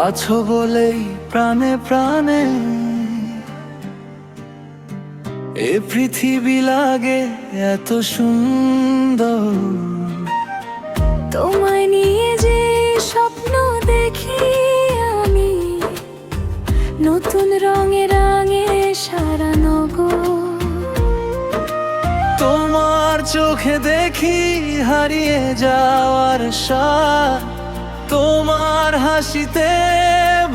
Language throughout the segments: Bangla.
আছো বলেই প্রাণে প্রাণে এ পৃথিবী লাগে এত সুন্দর। তোমায় নিয়ে যে স্বপ্ন দেখি আমি, নতুন রঙে রঙে সারা নগর। তোমার চোখে দেখি হারিয়ে যাওয়ার স্বাদ, তোমার হাসিতে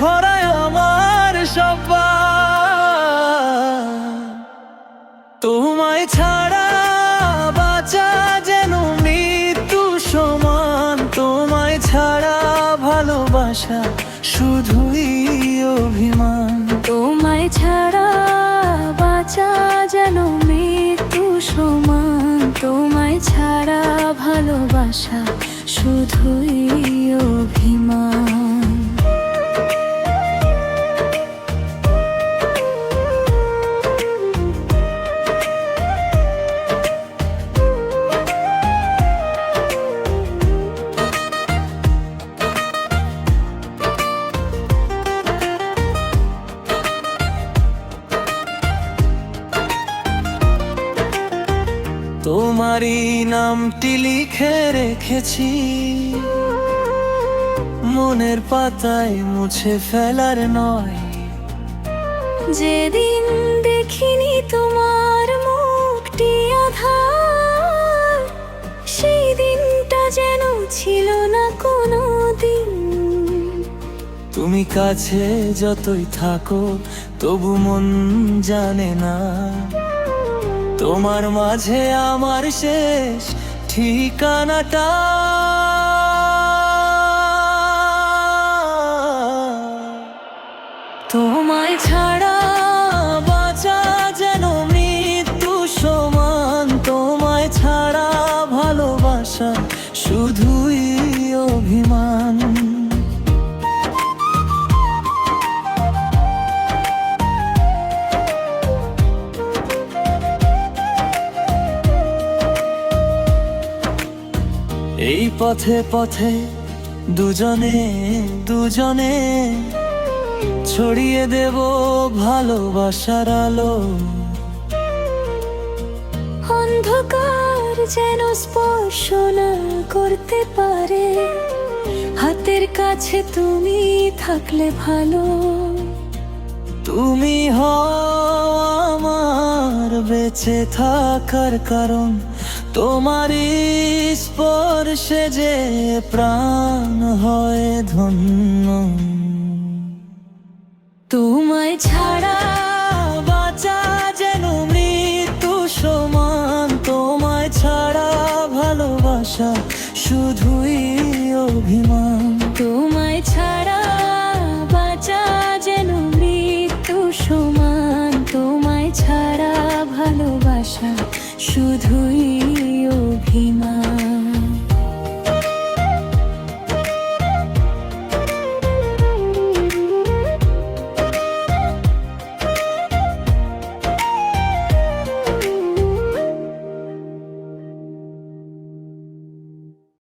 ভরায় আমার সবার। তোমায় ছাড়া বাঁচা যেন মৃত্যু সমান, তোমায় ছাড়া ভালোবাসা শুধুই অভিমান। তোমায় ছাড়া বাঁচা যেন মৃত্যু সমান, তোমায় ছাড়া ভালোবাসা শুধুই অভিমান। তোমারই নামটি লিখে রেখেছি মনের পাতায়, মুছে ফেলার নয়। যেদিন দেখিনি তোমার মুখটি আধার, সেই দিনটা যেন ছিল না কোনো দিন। তুমি কাছে যতই থাকো তবু মন জানে না, তোমার মাঝে আমার শেষ ঠিকানাটা। তোমায় ছাড়া বাঁচা যেন মৃত্যু সমান, তোমায় ছাড়া ভালোবাসা শুধুই অভিমান। এই পথে পথে দুজনে দুজনে ছড়িয়ে দেব ভালোবাসার আলো। অন্ধকার যেন স্পর্শ না করতে পারে, হাতের কাছে তুমি থাকলে ভালো। তুমি হও আমার বেঁচে থাকার কারণ, তোমারই স্পর্শে যে প্রাণ হয় ধন্য। তোমায় ছাড়া বাঁচা যেন মৃত্যু সমান, তোমায় ছাড়া ভালোবাসা শুধুই অভিমান। তোমায় ছাড়া বাঁচা যেন মৃত্যু সমান, তোমায় ছাড়া ভালোবাসা শুধুই অভিমান।